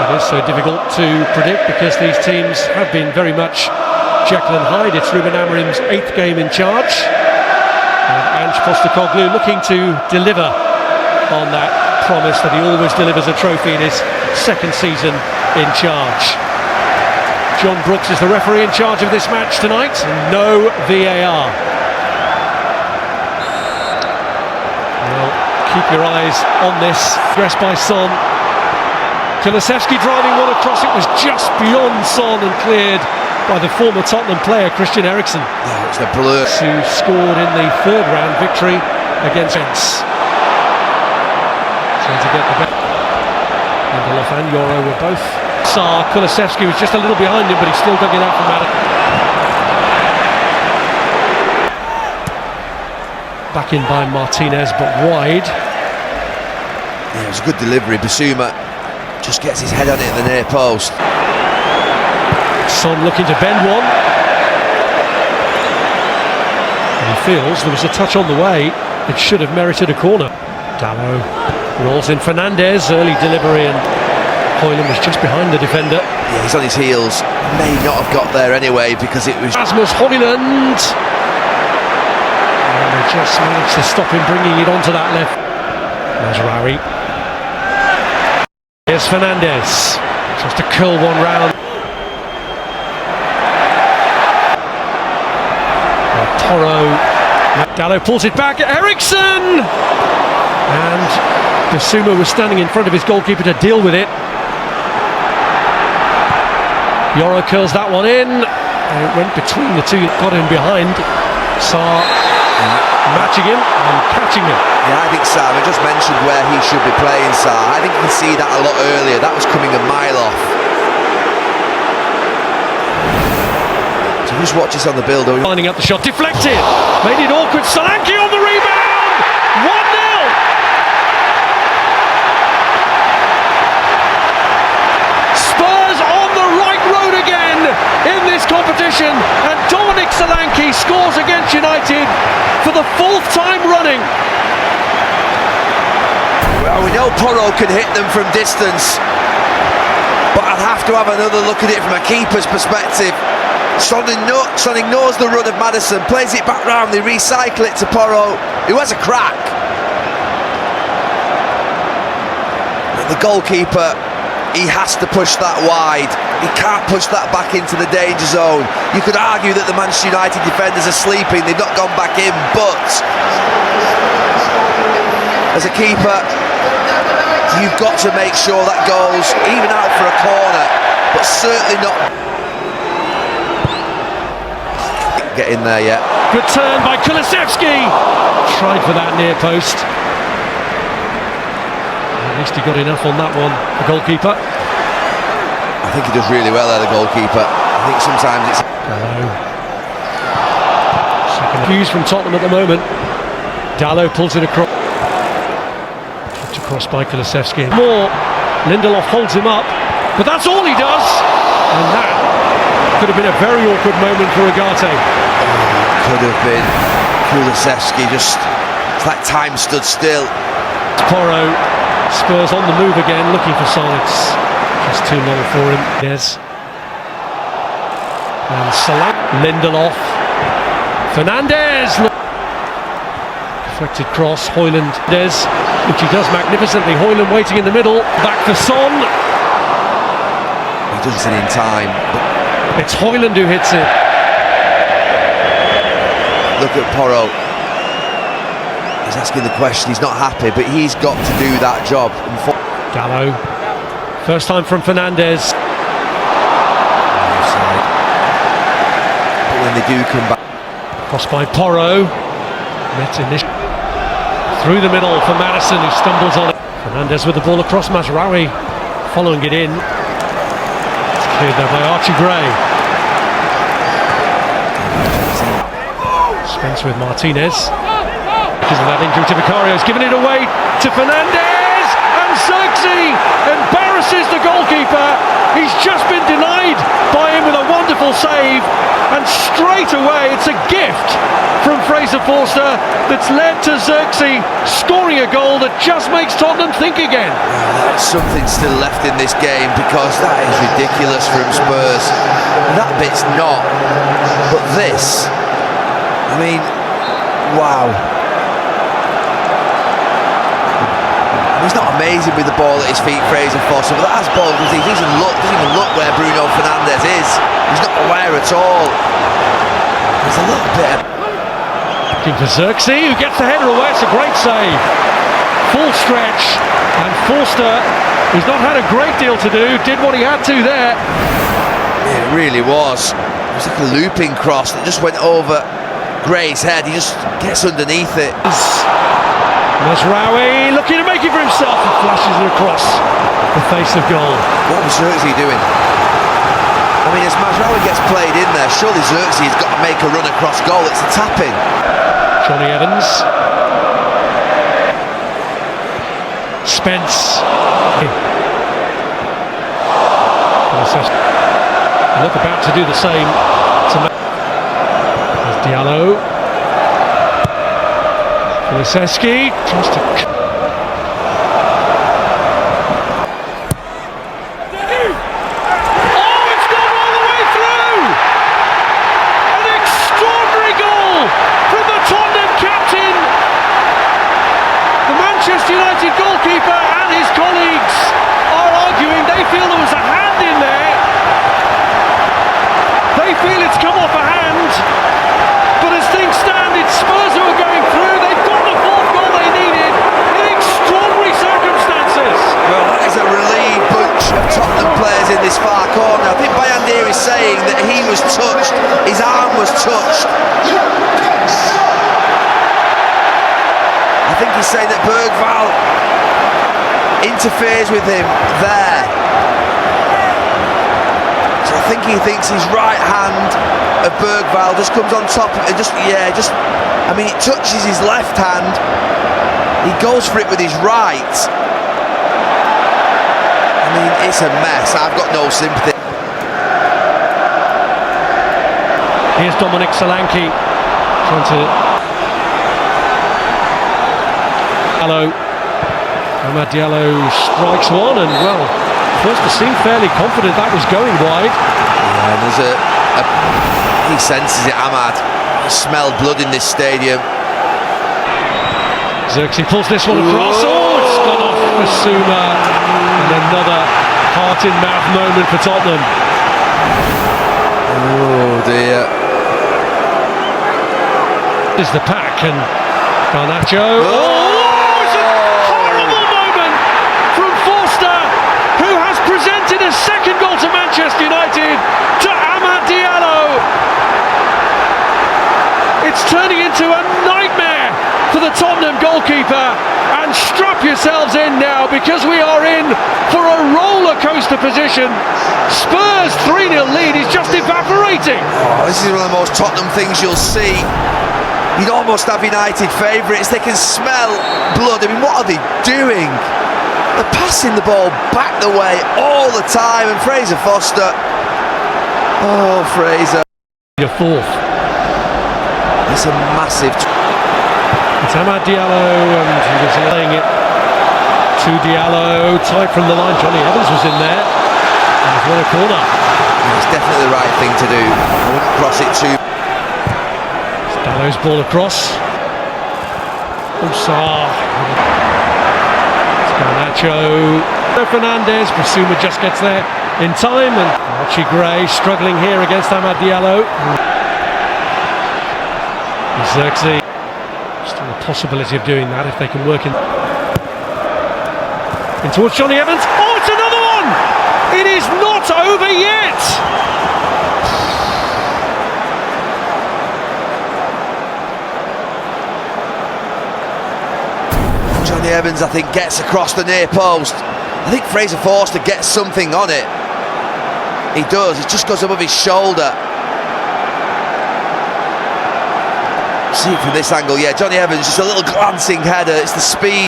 It is so difficult to predict because these teams have been very much Jekyll and Hyde. It's Ruben Amorim's 8th game in charge, and Ange Postecoglou looking to deliver on that promise that he always delivers a trophy in his 2nd season in charge. John Brooks is the referee in charge of this match tonight, and no VAR. Well, keep your eyes on this. Dressed by Son. Kulusevski driving one across, it was just beyond Son and cleared by the former Tottenham player Christian Eriksen. Yeah, it's the blur. Who scored in the 3rd round victory against Vence. Trying to get the best. Lindelof and Yoro were both. Kulusevski was just a little behind him, but he still dug it out from Madden. Back in by Martinez, but wide. Yeah, it was a good delivery. Basuma just gets his head on it at the near post. Son looking to bend one. And he feels there was a touch on the way that should have merited a corner. Dalot rolls in Fernandez, early delivery, and Højlund was just behind the defender. Yeah, he's on his heels. May not have got there anyway because it was Rasmus Højlund. And they just managed to stop him bringing it onto that left. Mazraoui. Here's Fernandez. Tries to curl one round. Toro. Dalot pulls it back. Eriksen! And Basuma was standing in front of his goalkeeper to deal with it. Yoro curls that one in. And it went between the two, got him behind. Sarr matching him and catching him. Yeah, I think Sarr, I just mentioned where he should be playing, Sarr. I think you can see that a lot earlier. That was coming a mile off. So just watch this on the build. Lining up the shot, deflected. Made it awkward. Solanke on the rebound. 1-0. Spurs on the right road again in this competition, and Dominic Solanke scores against United for the 4th time running. Well, we know Porro can hit them from distance, but I'd have to have another look at it from a keeper's perspective. Son ignores the run of Maddison, plays it back round, they recycle it to Porro, who has a crack. But the goalkeeper, he has to push that wide. He can't push that back into the danger zone. You could argue that the Manchester United defenders are sleeping, they've not gone back in, but as a keeper, you've got to make sure that goes even out for a corner, but certainly not get in there yet. Good turn by Kulusevski. Tried for that near post. At least he got enough on that one, the goalkeeper. I think he does really well there, the goalkeeper. I think sometimes it's... Second fuse from Tottenham at the moment. Dalot pulls it across. Kicked across by Kulusevski. More. Lindelof holds him up, but that's all he does. And that could have been a very awkward moment for Ugarte. Could have been. Kulusevski just... It's like time stood still. Porro. Spurs on the move again, looking for Son. It's just too long for him. Yes. And Salah. Lindelof. Fernandez. Deflected cross. Højlund. Which he does magnificently. Højlund waiting in the middle. Back for Son. He does it in time. It's Højlund who hits it. Look at Porro. He's asking the question, he's not happy, but he's got to do that job. Dalot. First time from Fernandez. But when they do come back... Cross by Porro. Through the middle for Maddison, who stumbles on it. Fernandez with the ball across. Mazraoui following it in. It's cleared there by Archie Gray. Spence with Martinez. Because of that injury to Vicario's given it away to Fernandez, and Xerxes embarrasses the goalkeeper. He's just been denied by him with a wonderful save, and straight away it's a gift from Fraser Forster that's led to Xerxes scoring a goal that just makes Tottenham think again. That's something still left in this game, because that is ridiculous from Spurs. That bit's not, but this, I mean, wow. He's not amazing with the ball at his feet, Fraser Foster, but that's ball because he doesn't even look where Bruno Fernandes is. He's not aware at all. There's a little bit of... Looking for Xerxes, who gets the header away. It's a great save. Full stretch, and Forster, who's not had a great deal to do, did what he had to there. It really was. It was like a looping cross that just went over Gray's head. He just gets underneath it. Mazraoui looking to make it for himself and flashes it across the face of goal. What was Xerxes doing? I mean, as Mazraoui gets played in there, surely Xerxes has got to make a run across goal. It's a tap-in. Johnny Evans. Spence. Look about to do the same to There's Diallo. Kulusevski tries to... Oh, it's gone all the way through! An extraordinary goal from the Tottenham captain! The Manchester United goalkeeper and his colleagues are arguing. They feel there was a hand in there. They feel it's come off a hand. But as things stand, it's Spurs who are going through. They've got the fourth goal they needed in extraordinary circumstances. Well, that is a relieved bunch of Tottenham players in this far corner. I think Bayandir is saying that he was touched, his arm was touched. I think he's saying that Bergvall interferes with him there. So I think he thinks his right hand of Bergvall just comes on top of it, I mean, it touches his left hand. He goes for it with his right. I mean, it's a mess. I've got no sympathy. Here's Dominic Solanke trying to... Amad Diallo strikes one, and well, first to seem fairly confident that was going wide. Yeah, and there's he senses it, Amad. He smelled blood in this stadium. Xerxes pulls this one across. Oh, it's gone off for Suma, and another heart-in-mouth moment for Tottenham. Oh dear. Is the pack, and Garnacho. Oh! Presented a second goal to Manchester United, to Amad Diallo. It's turning into a nightmare for the Tottenham goalkeeper, and strap yourselves in now, because we are in for a roller coaster position. Spurs 3-0 lead is just evaporating. Oh, this is one of the most Tottenham things you'll see. You'd almost have United favourites. They can smell blood. I mean, what are they doing? They're passing the ball back the way all the time, and Fraser Foster. Oh, Fraser. Your fourth. It's a massive... It's Amad Diallo, and he was laying it to Diallo. Tight from the line. Johnny Evans was in there. And it's won a corner. It's definitely the right thing to do. I wouldn't cross it too... Diallo's ball across. Garnacho, Fernandes, Basuma just gets there in time, and Archie Gray struggling here against Amad Diallo. Xerxes, still a possibility of doing that if they can work in towards Johnny Evans. Oh, it's another one! It is not over yet! Johnny Evans, I think, gets across the near post. I think Fraser Forster gets something on it. He does, it just goes above his shoulder. See it from this angle, yeah, Johnny Evans, just a little glancing header, it's the speed.